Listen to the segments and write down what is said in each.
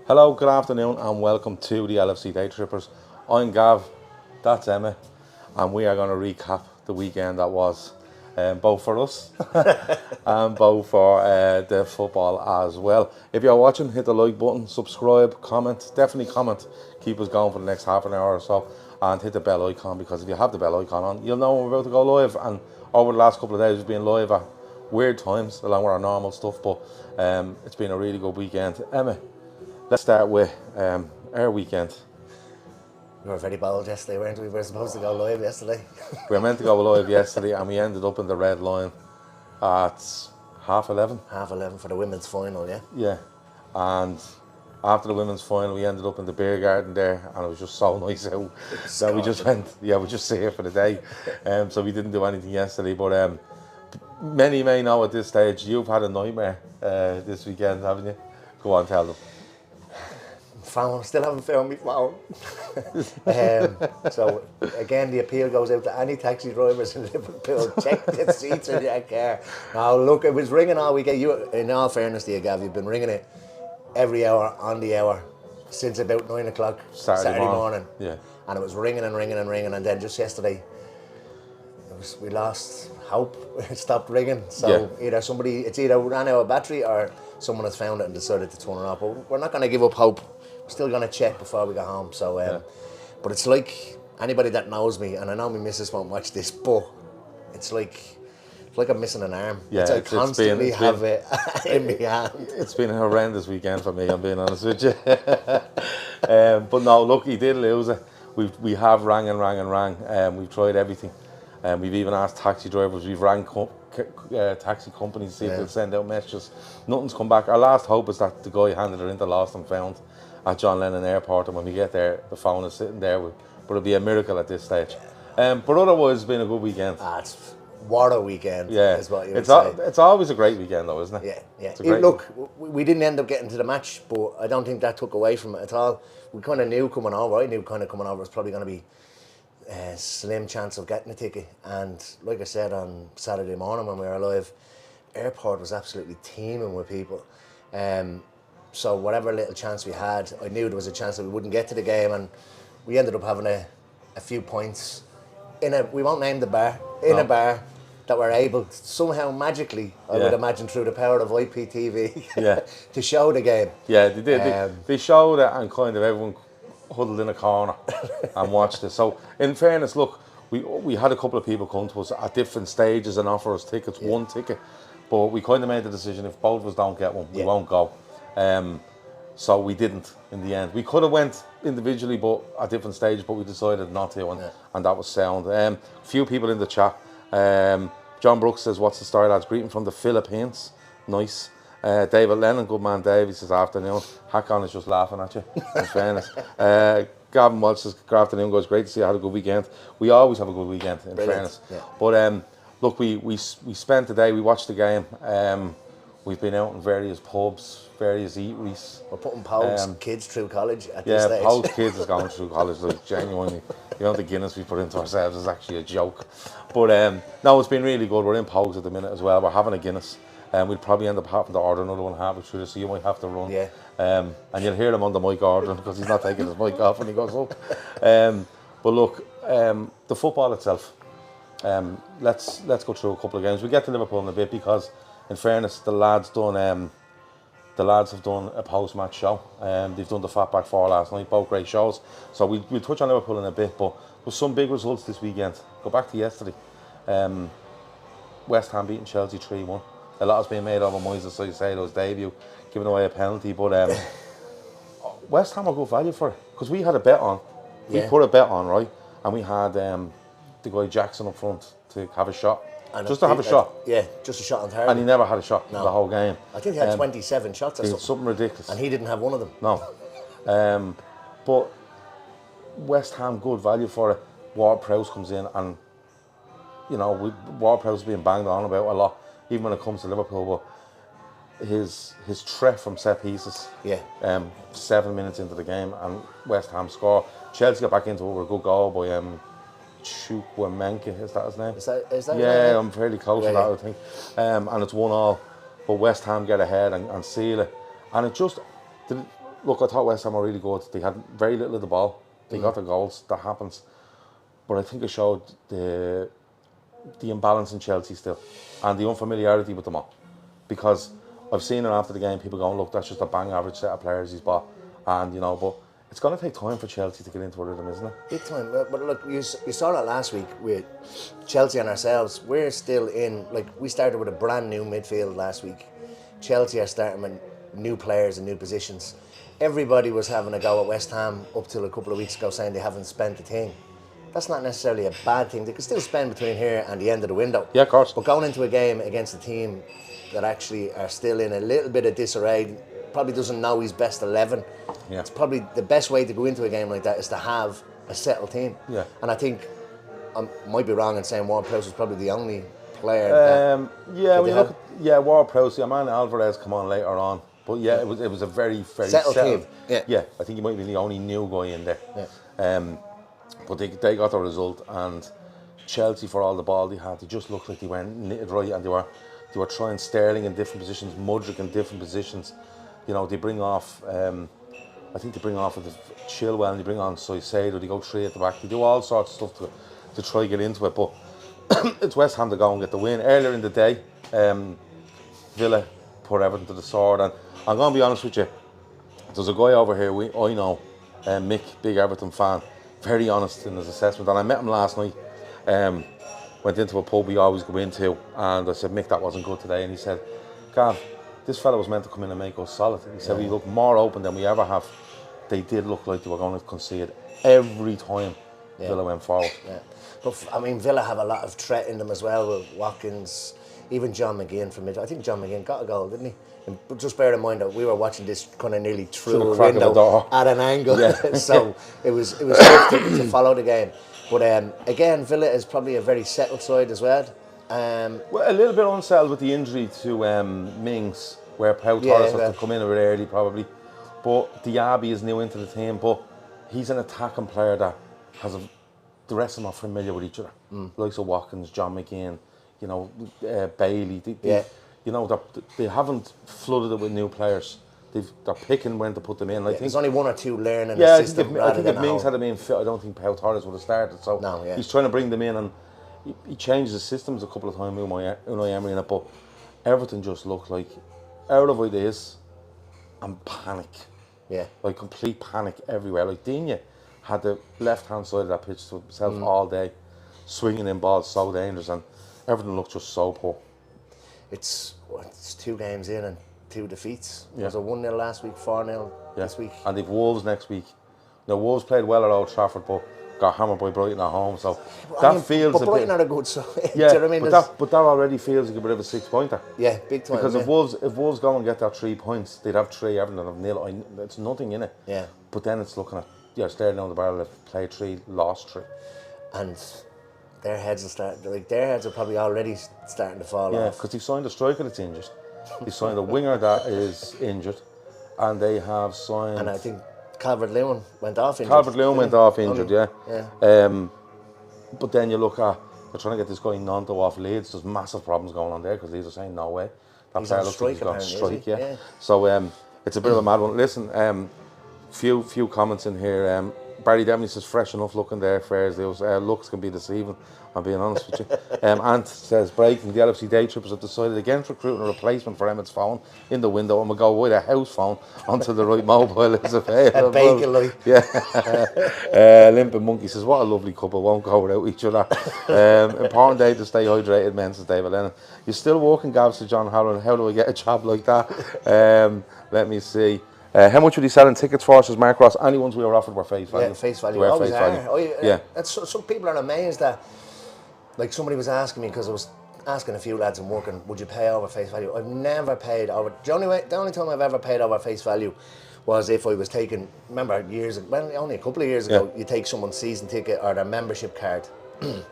Hello, good afternoon and welcome to the LFC Daytrippers. I'm Gav, that's Emmet, and we are going to recap the weekend that was, both for us and both for the football as well. If you're watching, hit the like button, subscribe, comment, definitely comment, keep us going for the next half an hour or so, and hit the bell icon, because if you have the bell icon on, you'll know when we're about to go live. And over the last couple of days we've been live at weird times along with our normal stuff, but it's been a really good weekend. Emmet, let's start with our weekend. We were very bold yesterday, weren't we? We were supposed to go live yesterday. We were meant to go live yesterday and we ended up in the Red Lion at 11:30. 11:30 for the women's final, yeah? Yeah. And after the women's final we ended up in the beer garden there, and it was just so nice out that we just went, we just stayed here for the day. So we didn't do anything yesterday, but many may know at this stage you've had a nightmare this weekend, haven't you? Go on, tell them. Phone, still haven't found my phone. So again, the appeal goes out to any taxi drivers in Liverpool. Check the seats in your car. Now look, it was ringing all weekend. You, in all fairness to you, Gav, you've been ringing it every hour on the hour since about 9 o'clock Saturday morning. Yeah. And it was ringing and ringing and ringing, and then just yesterday, we lost hope. It stopped ringing. So either it's either ran out of battery or someone has found it and decided to turn it off. But we're not going to give up hope. We're still going to check before we go home. So, but it's like anybody that knows me, and I know my missus won't watch this, but it's like I'm missing an arm. Yeah, I constantly have it in my hand. It's been a horrendous weekend for me, I'm being honest with you. But no, look, he did lose it. We have rang and rang and rang. We've tried everything. We've even asked taxi drivers. We've rang taxi companies to see if they'll send out messages. Nothing's come back. Our last hope is that the guy handed her into lost and found at John Lennon Airport, and when we get there, the phone is sitting there. But it'll be a miracle at this stage. But otherwise, it's been a good weekend. What a weekend, is what you would say. It's always a great weekend, though, isn't it? Yeah. Look, we didn't end up getting to the match, but I don't think that took away from it at all. We kind of knew coming over. I knew coming over it was probably going to be a slim chance of getting a ticket. And like I said on Saturday morning when we were live, airport was absolutely teeming with people. So whatever little chance we had, I knew there was a chance that we wouldn't get to the game, and we ended up having a few points we won't name the bar, a bar that were able to, somehow magically, I would imagine through the power of IPTV, to show the game. Yeah, they did. They showed it, and kind of everyone huddled in a corner and watched it. So in fairness, look, we had a couple of people come to us at different stages and offer us tickets, one ticket, but we kind of made the decision, if both of us don't get one, we won't go. So we didn't in the end. We could have went individually, but at different stages, but we decided not to, and that was sound. Few people in the chat. John Brooks says, "What's the story, lads? Greeting from the Philippines." Nice. David Lennon, good man Dave, he says, "Afternoon." Hackon is just laughing at you, in fairness. Gavin Walsh says, "Good afternoon, guys. Great to see you had a good weekend." We always have a good weekend, in fairness. Yeah. But look, we spent the day, we watched the game. We've been out in various pubs, various eateries. We're putting Pogue's kids through college at this stage. Yeah, Pogue's kids is going through college, like, genuinely. The Guinness we put into ourselves is actually a joke. But no, it's been really good. We're in Pogue's at the minute as well. We're having a Guinness. We'll probably end up having to order another one halfway through, so you might have to run. Yeah. And you'll hear him on the mic ordering, because he's not taking his mic off when he goes up. But look, the football itself. Let's go through a couple of games. We'll get to Liverpool in a bit, because in fairness, the lads have done a post-match show. They've done the Fatback 4 last night, both great shows. So we'll touch on Liverpool in a bit, but there's some big results this weekend. Go back to yesterday. West Ham beating Chelsea 3-1. A lot has been made over Moyes' Caicedo's debut, giving away a penalty, but West Ham are good value for it, because we had a bet on. We put a bet on, right? And we had the guy Jackson up front to have a shot. Just to have a shot. Yeah, just a shot on target. And he never had a shot the whole game. I think he had 27 shots or something. Something ridiculous. And he didn't have one of them. No. But West Ham, good value for it. Ward-Prowse comes in, and Ward-Prowse is being banged on about a lot, even when it comes to Liverpool. But his threat from set pieces. 7 minutes into the game, and West Ham score. Chelsea got back into it with a good goal by Chukwuemeka, is that his name? Is that right? I'm fairly close to that, I think. And it's 1-1, but West Ham get ahead and seal it. And it just, look, I thought West Ham were really good. They had very little of the ball. They got the goals. That happens. But I think it showed the imbalance in Chelsea still and the unfamiliarity with them all. Because I've seen it after the game, people going, look, that's just a bang average set of players he's bought. And, you know, but it's going to take time for Chelsea to get into a rhythm, isn't it? Big time. But look, you saw that last week with Chelsea and ourselves. We're still in, like, we started with a brand new midfield last week. Chelsea are starting with new players and new positions. Everybody was having a go at West Ham up till a couple of weeks ago saying they haven't spent a thing. That's not necessarily a bad thing. They can still spend between here and the end of the window. Yeah, of course. But going into a game against a team that actually are still in a little bit of disarray, probably doesn't know his best 11. Yeah. It's probably the best way to go into a game like that is to have a settled team. Yeah. And I think I might be wrong in saying Ward-Prowse was probably the only player. Ward-Prowse. Man Alvarez come on later on, but yeah, it was a very settled team. Yeah, I think he might be the only new guy in there. Yeah. But they got the result, and Chelsea, for all the ball they had, they just looked like they weren't knitted right, and they were trying Sterling in different positions, Mudryk in different positions. You know, they bring off. I think they bring off with Chilwell, and they bring on Soisedo. They go 3 at the back. They do all sorts of stuff to try to get into it. But it's West Ham to go and get the win. Earlier in the day, Villa put Everton to the sword, and I'm going to be honest with you. There's a guy over here I know, Mick, big Everton fan, very honest in his assessment, and I met him last night. Went into a pub we always go into, and I said, Mick, that wasn't good today. And he said, Gav, this fella was meant to come in and make us solid. He said, we look more open than we ever have. They did look like they were going to concede every time Villa went forward. Yeah. But I mean, Villa have a lot of threat in them as well with Watkins, even John McGinn from mid. I think John McGinn got a goal, didn't he? But just bear in mind that we were watching this kind of nearly through a window at an angle, so it was tough to follow the game. But again, Villa is probably a very settled side as well. Well, a little bit unsettled with the injury to Mings, where Pau Torres has to come in a bit early probably. But Diaby is new into the team, but he's an attacking player that has the rest of them are familiar with each other. Likes of Watkins, John McGinn, you know, Bailey. You know, they haven't flooded it with new players. They're picking when to put them in. I think there's only 1 or 2 learning the system. I think if Mings had been fit, I don't think Pau Torres would have started. So he's trying to bring them in, and he changes the systems a couple of times, Unai Emery in it, but Everton just looked like out of ideas and panic. Yeah. Like complete panic everywhere. Like Digne had the left-hand side of that pitch to himself all day, swinging in balls so dangerous, and Everton looked just so poor. It's 2 games in and 2 defeats. It was a 1-0 last week, 4-0 this week. And they've Wolves next week. Now, Wolves played well at Old Trafford, but got hammered by Brighton at home, so feels a bit... But Brighton are a good side. Yeah, do you know what I mean? but that already feels like a bit of a 6-pointer. Yeah, big time. Because if Wolves go and get that 3 points, they'd have 3, Everton would have 0. It's nothing in it. Yeah. But then it's looking at, staring down the barrel, they've played 3, lost 3. And their heads will start, their heads are probably already starting to fall off. Yeah, because they've signed a striker that's injured. They signed a winger that is injured, and they have signed... And I think Calvert-Lewin went off injured. Calvert-Lewin went off injured, yeah. But then you look at, they're trying to get this guy Nonto off Leeds. There's massive problems going on there because Leeds are saying no way. He's on strike apparently, yeah. So it's a bit of a mad one. Listen, few comments in here. Barry Demley says fresh enough looking there. Fares those looks can be deceiving. I'm being honest with you. Ant says breaking, the LFC Daytrippers have decided against recruiting a replacement for Emmett's phone in the window, and we'll go with a house phone until the right mobile is available. A bacon light. Yeah. Limping Monkey says what a lovely couple, won't go without each other. Important day to stay hydrated, men, says David Lennon. You're still walking, Gav, says John Halloran. How do I get a job like that? Let me see. How much were you selling tickets for, says Mark Ross? Any ones we were offered were face value. Yeah, face value. Were Always face are. value. Some people are amazed that, like somebody was asking me, because I was asking a few lads I'm working, would you pay over face value? I've never paid over. The only time I've ever paid over face value was if I was taking, remember only a couple of years ago, you take someone's season ticket or their membership card, and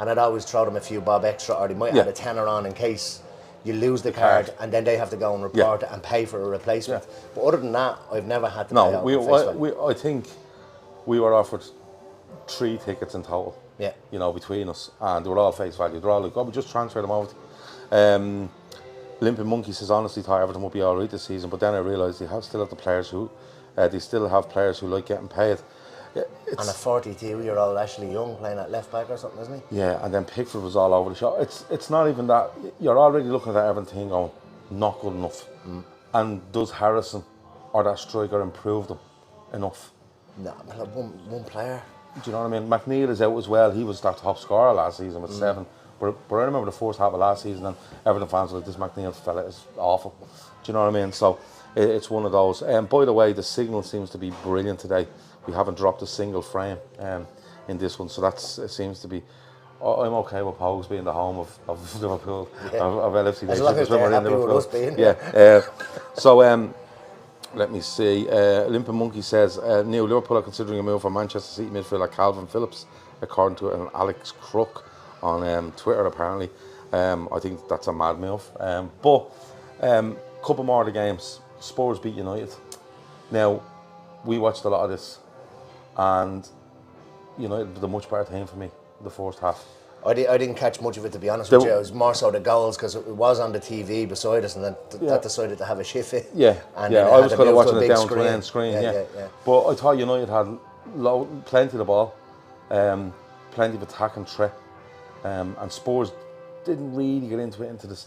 I'd always throw them a few bob extra, or they might add a tenner on in case you lose the card, and then they have to go and report it and pay for a replacement. But other than that, I've never had to pay over face value. I think we were offered 3 tickets in total. Yeah. You know, between us, and they were all face value. They're all like, we just transfer them out. Limping Monkey says, honestly, thought Everton would be all right this season, but then I realised they still have the players who They still have players who like getting paid. And a 42-year-old Ashley Young playing at left back or something, isn't he? Yeah, and then Pickford was all over the shop. It's not even that. You're already looking at that everything going, not good enough. And does Harrison or that striker improve them enough? No, one player. Do you know what I mean? McNeil is out as well. He was that top scorer last season with 7. But I remember the first half of last season, and Everton fans were like, this McNeil fella is awful. Do you know what I mean? So it's one of those. By the way, the signal seems to be brilliant today. We haven't dropped a single frame in this one, so it seems to be. I'm okay with Pogues being the home of Liverpool, of LFC Daytrippers when we're in Liverpool. So let me see. Limpin Monkey says, Neil, Liverpool are considering a move for Manchester City midfielder Calvin Phillips, according to an Alex Crook on Twitter apparently. I think that's a mad move. But couple more of the games. Spurs beat United. Now, we watched a lot of this, and United did a much better team for me the first half. I didn't catch much of it, to be honest with you. It was more so the goals, because it was on the TV beside us, and then that decided to have a shift it. I was kind of watching it down to an end screen. But I thought United had plenty of the ball, plenty of attack and threat, and Spurs didn't really get into it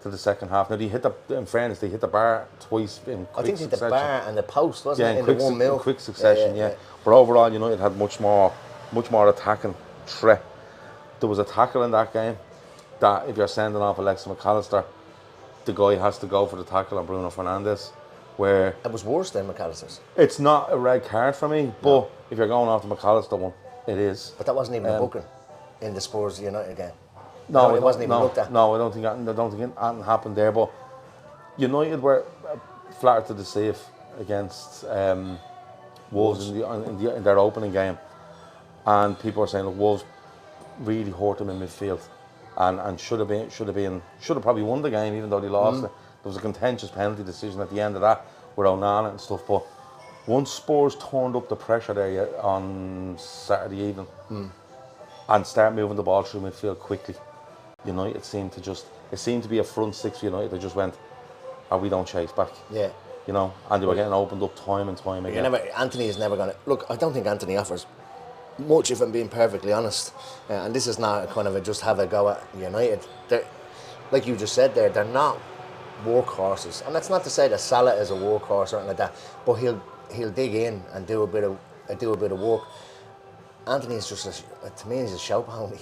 till the second half. Now in fairness, they hit the bar twice in quick succession. I think they hit the bar and the post, wasn't it? In quick succession. But overall, United had much more attacking threat. There was a tackle in that game that if you're sending off Alexis McAllister, the guy has to go for the tackle on Bruno Fernandes. Where it was worse than McAllister's. It's not a red card for me, but if you're going off the McAllister one, it is. But that wasn't even a booking in the Spurs United game. No, it wasn't even looked at. No, I don't think anything happened there. But United were flattered to deceive against Wolves in their opening game, and people are saying, look, Wolves really hurt them in midfield, and should have probably won the game even though they lost it. There was a contentious penalty decision at the end of that with Onana and stuff. But once Spurs turned up the pressure there on Saturday evening and start moving the ball through midfield quickly, United seemed to be a front six for United that just went, we don't chase back. Yeah. And they were getting opened up time and time again. Anthony is never going to... Look, I don't think Anthony offers much, if I'm being perfectly honest. And this is not kind of just have a go at United. Like you just said there, they're not workhorses. And that's not to say that Salah is a workhorse or anything like that, but he'll dig in and do a bit of work. Anthony is just, to me, he's a show pony.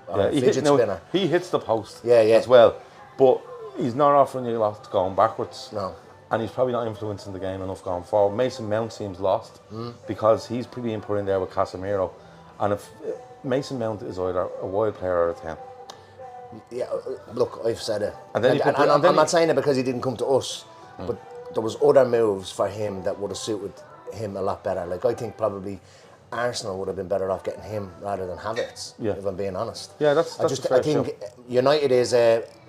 Spinner. He hits the post as well, but he's not offering you a lot going backwards. No. And he's probably not influencing the game enough going forward. Mason Mount seems lost because he's being put in there with Casemiro. And if Mason Mount is either a wide player or a 10. Yeah, look, I've said it. And I'm not saying it because he didn't come to us, but there was other moves for him that would have suited him a lot better. Like, I think probably Arsenal would have been better off getting him rather than Havertz, if I'm being honest. Yeah, that's I think United is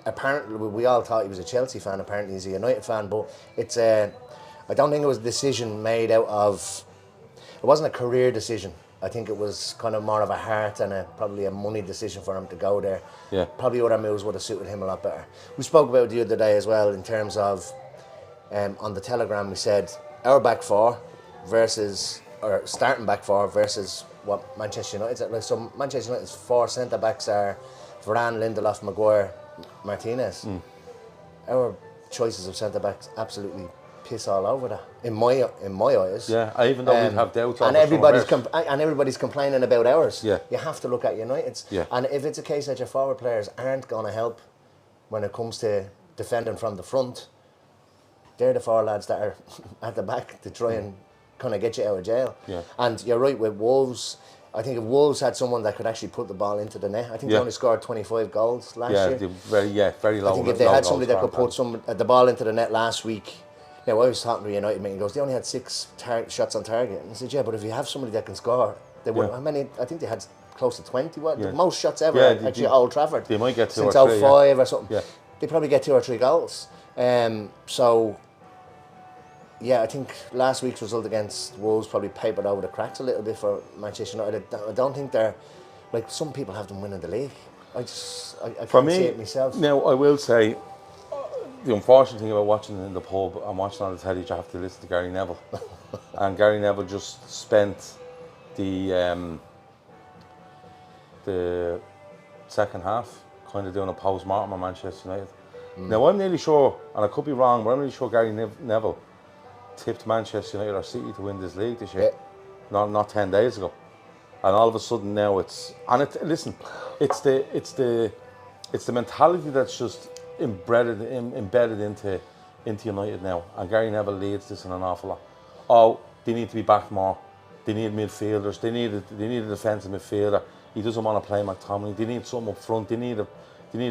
apparently, we all thought he was a Chelsea fan, apparently he's a United fan, but it's I don't think it was a decision made out of, it wasn't a career decision. I think it was kind of more of a heart and probably a money decision for him to go there. Yeah. Probably other moves would have suited him a lot better. We spoke about it the other day as well in terms of, on the Telegram we said, our back four versus, or starting back four versus what Manchester United's at. Like, so Manchester United's 4 centre-backs are Varane, Lindelof, Maguire, Martinez. Our choices of centre-backs absolutely piss all over that, in my eyes. Yeah, even though we'd have doubts and everybody's complaining about ours. Yeah. You have to look at United's. Yeah. And if it's a case that your forward players aren't going to help when it comes to defending from the front, they're the 4 lads that are at the back to try and kind of get you out of jail. Yeah. And you're right with Wolves. I think if Wolves had someone that could actually put the ball into the net, I think they only scored 25 goals last year. Very low. I think if they had somebody that could put the ball into the net last week. Now, I was talking to a United mate, he goes, they only had 6 shots on target. And I said, yeah, but if you have somebody that can score, they would. How many? I think they had close to 20. The most shots ever at Old Trafford. They might get 2 since or 3. 05 or something. Yeah. They probably get 2 or 3 goals. So, yeah, I think last week's result against Wolves probably papered over the cracks a little bit for Manchester United. I don't think they're, like, some people have them winning the league. I can't see it myself. Now, I will say, the unfortunate thing about watching in the pub and watching on the telly, you have to listen to Gary Neville. And Gary Neville just spent the second half kind of doing a post-mortem on Manchester United. Now, I'm nearly sure, and I could be wrong, but I'm nearly sure Gary Neville tipped Manchester United or City to win this league this year. Not 10 days ago. And all of a sudden now it's the mentality that's just embedded into United now. And Gary Neville leads this in an awful lot. Oh, they need to be back more. They need midfielders. They need a defensive midfielder. He doesn't want to play McTominay. They need someone up front. They need a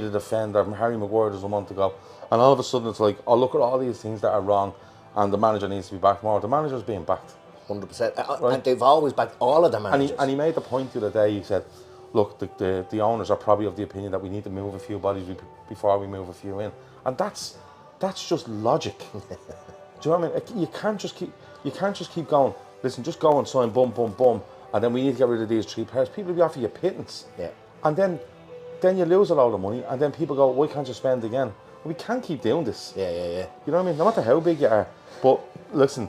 defender. Harry Maguire doesn't want to go. And all of a sudden it's like, oh, look at all these things that are wrong, and the manager needs to be backed more. The manager's being backed. 100%. Right? And they've always backed all of the managers. And he made the point the other day. He said, look, the owners are probably of the opinion that we need to move a few bodies before we move a few in. And that's just logic. Do you know what I mean? You can't just keep going. Listen, just go and sign bum, and then we need to get rid of these 3 players. People will be offering you pittance. Yeah. And then you lose a lot of money, and then people go, why can't you spend again? Well, we can't keep doing this. Yeah. You know what I mean? No matter how big you are. But listen,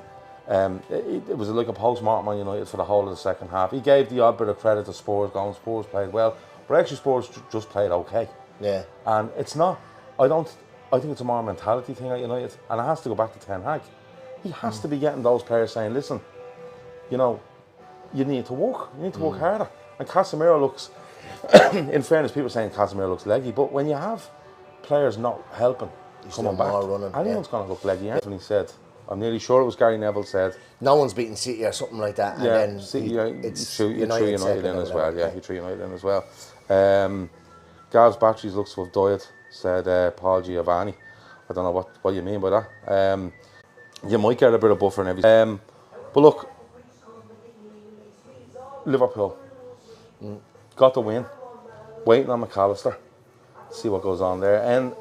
it was like a post-mortem on United for the whole of the second half. He gave the odd bit of credit to Spurs, going, Spurs played well, but actually Spurs just played okay. Yeah. And it's not, I think it's a more mentality thing at United, and it has to go back to Ten Hag. He has to be getting those players saying, listen, you need to work. You need to work harder. And Casemiro looks, in fairness, people are saying Casemiro looks leggy, but when you have players not helping, coming back, anyone's going to look leggy. Anthony said, I'm nearly sure it was Gary Neville said, no one's beaten City or something like that. Yeah, and then City, you threw United in as well. Yeah, he threw United in as well. Gav's batteries looks to have died, said Paul Giovanni. I don't know what you mean by that. You might get a bit of buffer and everything. But look, Liverpool got the win. Waiting on McAllister. See what goes on there. And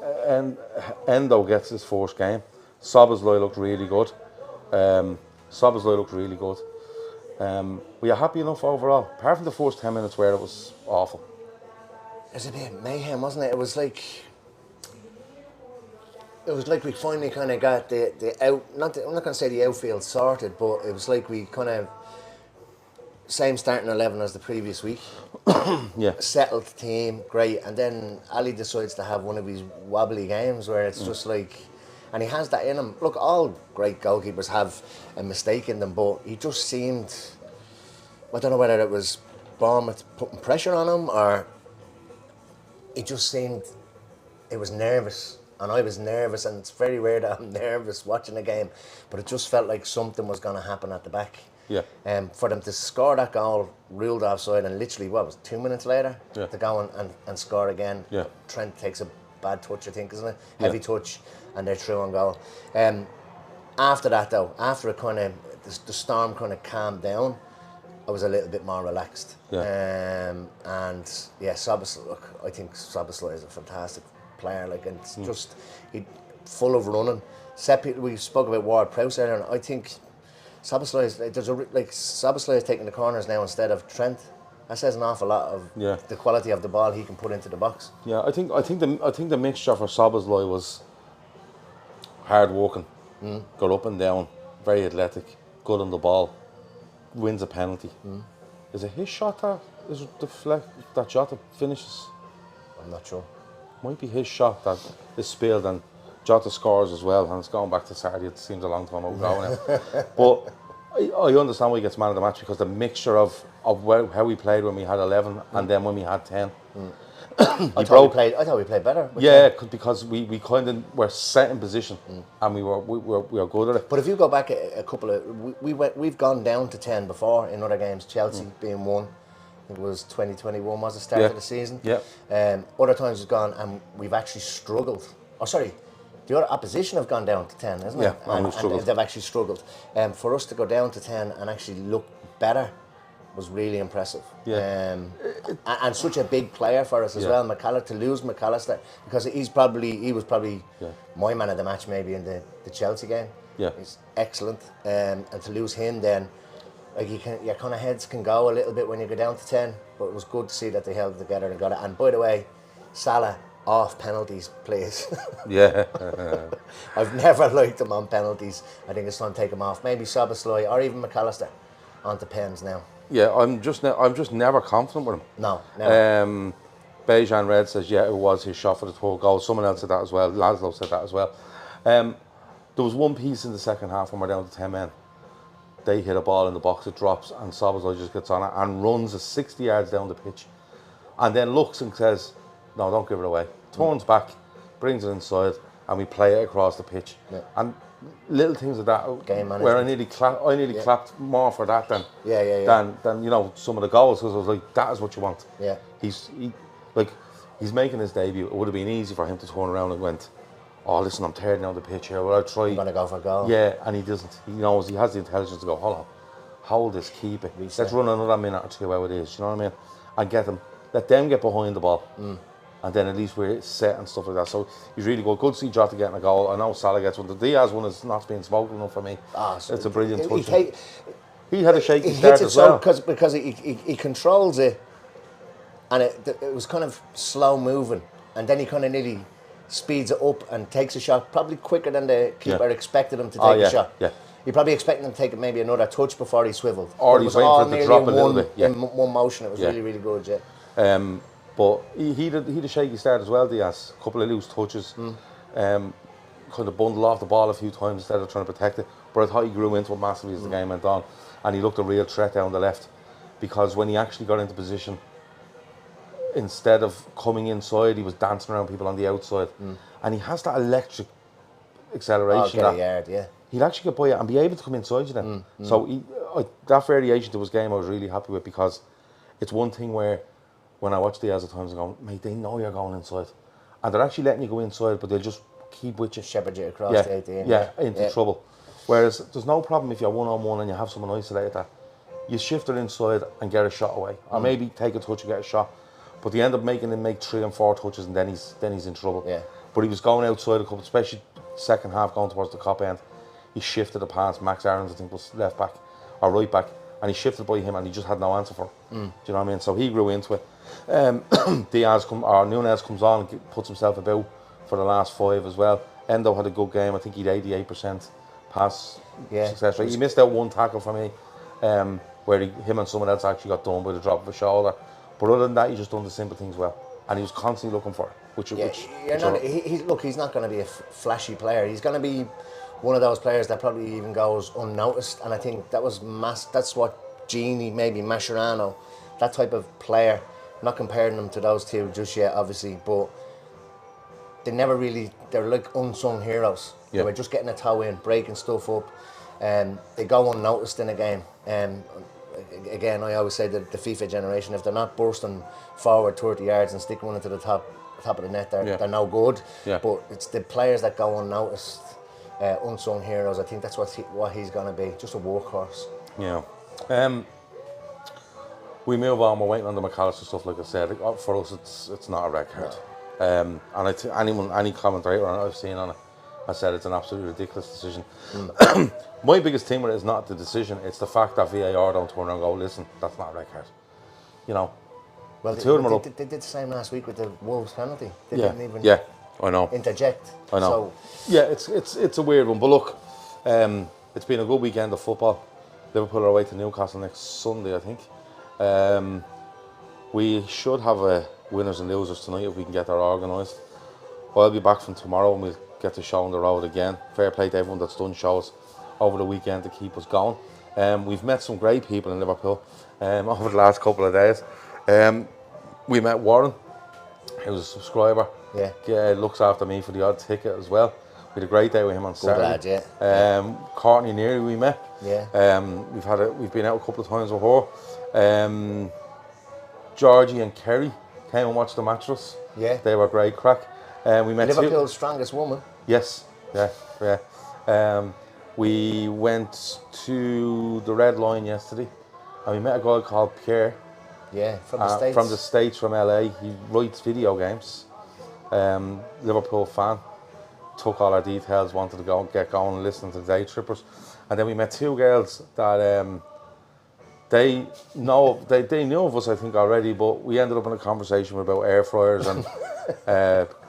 Endo gets his first game. Szoboszlai looked really good. Were you happy enough overall? Apart from the first 10 minutes where it was awful. It was a bit mayhem, wasn't it? It was like we finally kind of got the out. I'm not going to say the outfield sorted, but it was like we kind of same starting 11 as the previous week. Yeah. Settled team, great, and then Ali decides to have one of these wobbly games where it's just like. And he has that in him. Look, all great goalkeepers have a mistake in them, but he just seemed, I don't know whether it was Bournemouth putting pressure on him or it just seemed, it was nervous. And I was nervous, and it's very rare that I'm nervous watching a game, but it just felt like something was going to happen at the back. Yeah. For them to score that goal, ruled offside, and literally, 2 minutes later, to go and score again. Yeah. Trent takes a bad touch, I think, isn't it? Heavy touch, and they're through on goal. After that, though, after it kind of the storm kind of calmed down, I was a little bit more relaxed. Yeah. And yeah, Szoboszlai. Look, I think Szoboszlai is a fantastic player. Like, and it's just full of running. We spoke about Ward-Prowse earlier, and I think Szoboszlai is taking the corners now instead of Trent. That says an awful lot of the quality of the ball he can put into the box. Yeah, I think the mixture for Szoboszlai was hard working, got up and down, very athletic, good on the ball, wins a penalty. Is it his shot that is that shot that finishes? I'm not sure. Might be his shot that is spilled, and Jota scores as well, and it's going back to Saturday. It seems a long time ago now. But I understand why he gets man of the match, because the mixture of how we played when we had 11 and then when we had 10. I thought we played better. Yeah, because we kind of were set in position and we were good at it. But if you go back a couple of, we've gone down to 10 before in other games. Chelsea being one. I think it was 2021 was the start of the season. Yeah. Other times we've gone and we've actually struggled. Oh, sorry. The other opposition have gone down to 10, isn't it? Yeah, and they've actually struggled. For us to go down to 10 and actually look better was really impressive. Yeah. And such a big player for us as well. To lose McAllister, because he was probably my man of the match maybe in the Chelsea game. Yeah. He's excellent. And to lose him then, like your kind of heads can go a little bit when you go down to 10, but it was good to see that they held it together and got it. And by the way, Salah off penalties, please. Yeah. I've never liked him on penalties. I think it's time to take him off. Maybe Szoboszlai or even McAllister onto pens now. Yeah, I'm just never confident with him. No, never. Bejan Red says, yeah, it was his shot for the third goal. Someone else said that as well. Laszlo said that as well. There was one piece in the second half when we're down to 10 men. They hit a ball in the box, it drops, and Szoboszlai just gets on it and runs a 60 yards down the pitch. And then looks and says, no, don't give it away. Turns back, brings it inside, and we play it across the pitch. Yeah. And little things like that, game management, where I nearly clapped more for that than than some of the goals, because I was like, that is what you want. Yeah. He's making his debut. It would have been easy for him to turn around and went, oh listen, I'm tearing down the pitch here. Well, I'll try. I'm gonna go for a goal. Yeah, and he doesn't. He knows he has the intelligence to go, hold on, hold this, keep it. Let's run another minute or two how it is. You know what I mean? And let them get behind the ball. And then at least we're set and stuff like that. So he's really good. Good to see Jota getting a goal. I know Salah gets one. The Diaz one is not being spoken enough for me. It's a brilliant touch. He had a shaky start as well. Because he controls it, and it was kind of slow moving, and then he kind of nearly speeds it up and takes a shot, probably quicker than the keeper expected him to take a shot. Yeah. He probably expected him to take maybe another touch before he swiveled. Or he was waiting for it to drop a little bit. In one motion, it was really, really good. Yeah. But he had a shaky start as well, Diaz. A couple of loose touches. Kind of bundled off the ball a few times instead of trying to protect it. But I thought he grew into it massively as the game went on. And he looked a real threat down the left. Because when he actually got into position, instead of coming inside, he was dancing around people on the outside. And he has that electric acceleration. He'd actually get by it and be able to come inside you then. So that variation to his game I was really happy with, because it's one thing where when I watch Diaz at times, I go, mate, they know you're going inside. And they're actually letting you go inside, but they'll just keep with you. Shepherd you across the 18. Into trouble. Whereas there's no problem if you're one-on-one and you have someone isolated that. You shift it inside and get a shot away. Or maybe take a touch and get a shot. But they end up making him make 3 and 4 touches, and then he's in trouble. Yeah. But he was going outside a couple, especially second half going towards the cop end. He shifted the pass. Max Aarons, I think, was left back or right back. And he shifted by him and he just had no answer for it. Do you know what I mean? So he grew into it. Nunez comes on and puts himself about for the last 5 as well. Endo had a good game. I think he had 88% pass success rate. He missed out one tackle for me, where him and someone else actually got done by the drop of a shoulder. But other than that, he just done the simple things well. And he was constantly looking for it. He's not going to be a flashy player. He's going to be one of those players that probably even goes unnoticed. And I think that was that's what Genie, maybe Mascherano, that type of player. I'm not comparing them to those two just yet, obviously, but they're like unsung heroes. They were just getting a toe in, breaking stuff up, and they go unnoticed in a game. Again, I always say that the FIFA generation, if they're not bursting forward 30 yards and sticking one into the top of the net, they're no good. But it's the players that go unnoticed, unsung heroes. I think that's what he's going to be, just a workhorse. Yeah. We move on. We're waiting on the McAllister stuff. Like I said, for us, it's not a red card. And any commentator I've seen on it, I said it's an absolutely ridiculous decision. My biggest thing with it is not the decision; it's the fact that VAR don't turn around and go, "Listen, that's not a red card." You know. Well, they did the same last week with the Wolves penalty. They didn't even I know. interject. I know. So, it's a weird one, but look, it's been a good weekend of football. Liverpool are away to Newcastle next Sunday, I think. We should have a winners and losers tonight if we can get that organised. I'll be back from tomorrow and we'll get the show on the road again. Fair play to everyone that's done shows over the weekend to keep us going. We've met some great people in Liverpool over the last couple of days. We met Warren, who's a subscriber. Looks after me for the odd ticket as well. We had a great day with him on Saturday. Courtney Neary we met. We've been out a couple of times with her. Georgie and Kerry came and watched the match with us. They were great crack. We met Liverpool's strongest woman. Yes. We went to the Red Line yesterday and we met a guy called Pierre. From the States. From the States, from LA. He writes video games. Liverpool fan. Took all our details, wanted to get going and listen to the Daytrippers. And then we met 2 girls that They know they knew of us, I think, already, but we ended up in a conversation about air fryers and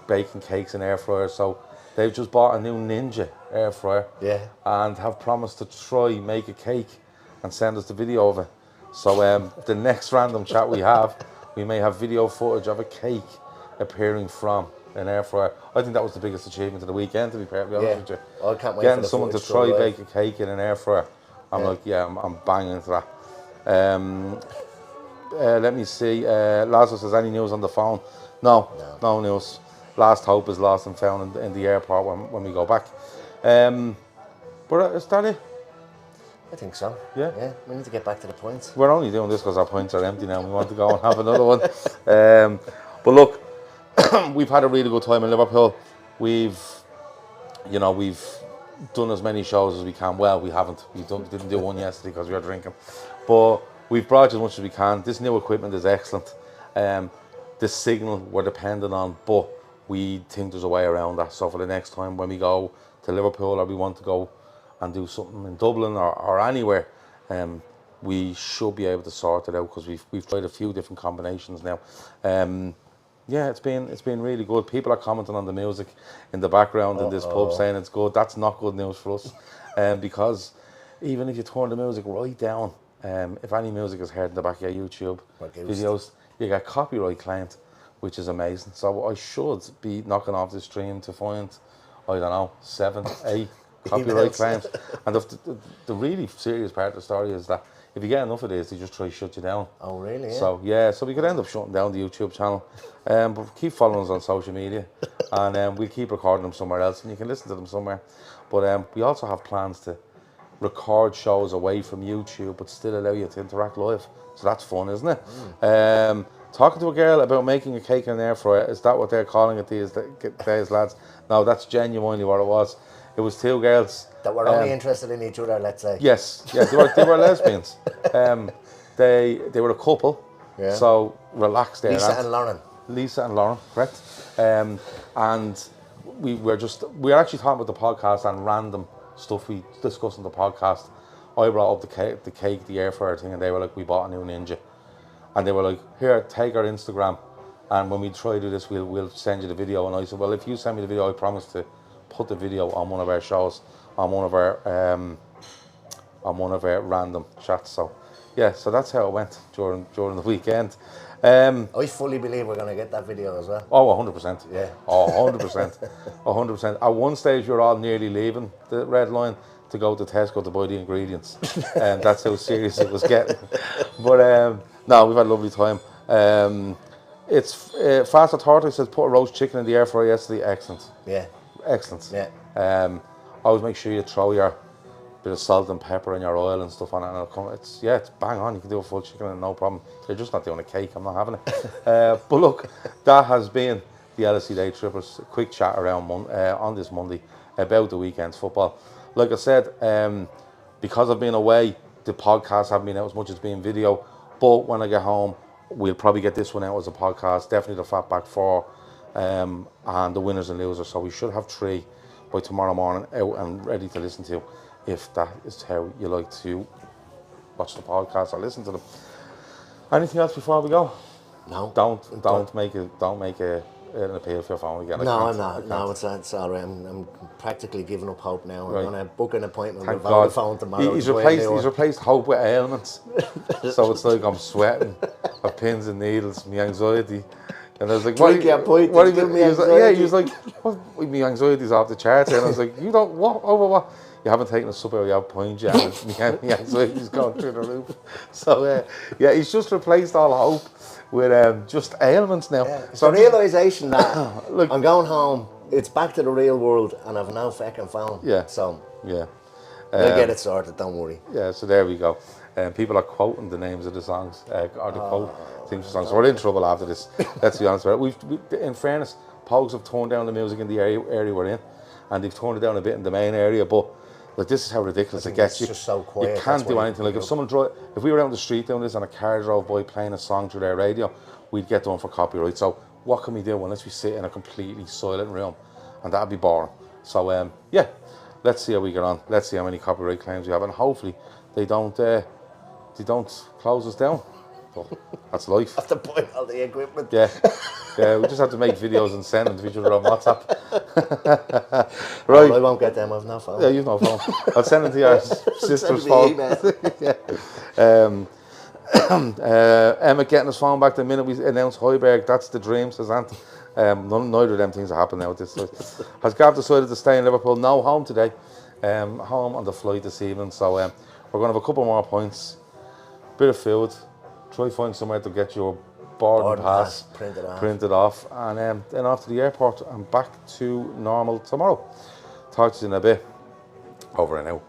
baking cakes in air fryers. So they've just bought a new Ninja air fryer, and have promised to try make a cake and send us the video of it. So the next random chat we have, we may have video footage of a cake appearing from an air fryer. I think that was the biggest achievement of the weekend, to be perfectly honest with you. I can't wait Getting for the someone to footage try arrive. bake a cake in an air fryer. I'm like, I'm banging into that. Let me see. Lazarus, has any news on the phone? No news. Last hope is lost and found in the airport when we go back. But is that it? I think so. Yeah? Yeah, we need to get back to the points. We're only doing this because our points are empty now. We want to go and have another one. But look, we've had a really good time in Liverpool. We've done as many shows as we can. Well, we haven't. We didn't do one yesterday because we were drinking. But we've brought as much as we can. This new equipment is excellent. This signal we're dependent on, but we think there's a way around that. So for the next time when we go to Liverpool or we want to go and do something in Dublin or anywhere, we should be able to sort it out because we've tried a few different combinations now. It's been really good. People are commenting on the music in the background in this pub saying it's good. That's not good news for us, because even if you turn the music right down, if any music is heard in the back of your YouTube videos, you get copyright claimed, which is amazing. So I should be knocking off the stream to find, I don't know, 7, 8 copyright claims. And the really serious part of the story is that if you get enough of this, they just try to shut you down. Oh, really? Yeah. So we could end up shutting down the YouTube channel. But keep following us on social media, and we'll keep recording them somewhere else, and you can listen to them somewhere. But we also have plans to record shows away from YouTube, but still allow you to interact live. So that's fun, isn't it? Talking to a girl about making a cake in an air fryer, is that what they're calling it these days, lads? No, that's genuinely what it was. It was two girls that were only interested in each other, let's say. Yes, yeah, they were lesbians. They were a couple, so relaxed there. Lisa and Lauren, correct. And we were actually talking about the podcast and random stuff we discussed in the podcast. I brought up the cake, the air fryer thing, and they were like, we bought a new Ninja. And they were like, here, take our Instagram, and when we try to do this, we'll send you the video. And I said, well, if you send me the video, I promise to put the video on one of our shows, on one of our random chats. So yeah, so that's how it went during the weekend. I fully believe we're going to get that video as well. Oh, 100%. Yeah. Oh, 100%. 100%. At one stage, we were all nearly leaving the Red Line to go to Tesco to buy the ingredients. And that's how serious it was getting. But no, we've had a lovely time. It's Fast Authority says put a roast chicken in the air fryer yesterday. Excellent. Yeah. Excellent. Yeah. Always make sure you throw your bit of salt and pepper and your oil and stuff on it, and it'll come. It's bang on. You can do a full chicken and no problem. You're just not doing a cake. I'm not having it. But look, that has been the LFC Daytrippers. A quick chat around on this Monday about the weekend's football. Like I said, because I've been away, the podcasts haven't been out as much as being video. But when I get home, we'll probably get this one out as a podcast. Definitely the Fatback 4 and the winners and losers. So we should have 3 by tomorrow morning out and ready to listen to, if that is how you like to watch the podcast or listen to them. Anything else before we go? No. Don't make an appeal for your phone again. No, I'm not. No, it's all right. I'm practically giving up hope now. I'm going to book an appointment Thank with God. Vodafone tomorrow. He's replaced hope with ailments. So it's like I'm sweating, I've pins and needles, my anxiety. And I was like, he was like, my anxiety's off the charts. And I was like, you don't, what, over what? You haven't taken a sup out, you have Pint yet. My anxiety's gone through the roof. So, he's just replaced all hope with just ailments now. Yeah. So the realisation that look, I'm going home, it's back to the real world, and I've no fucking phone. Yeah. So, yeah. We'll get it sorted, don't worry. Yeah, so there we go. People are quoting the names of the songs, or the quote things of songs. So we're in trouble after this, let's be honest about it. We, in fairness, Pogues have toned down the music in the area we're in, and they've toned it down a bit in the main area, but like, this is how ridiculous it gets. It's just so quiet. You can't do anything. Like, if we were out on the street doing this and a car drove by playing a song through their radio, we'd get done for copyright. So what can we do unless we sit in a completely silent room? And that'd be boring. So let's see how we get on. Let's see how many copyright claims we have, and hopefully they don't they don't close us down. But that's life. Have to buy all the equipment. Yeah, we just have to make videos and send them to each other on WhatsApp. Right. Right. I won't get them, I've no phone. Yeah, you've no phone. I'll send them to your sister's Send me phone. email. Emmet getting his phone back the minute we announced Højbjerg. That's the dream, says Ant. Neither of them things are happening now at this stage. Has Gav decided to stay in Liverpool? No, home today. Home on the flight this evening. So we're going to have a couple more points, bit of food, try find somewhere to get your boarding pass printed off, and then off to the airport and back to normal tomorrow. Talk to you in a bit. Over and out.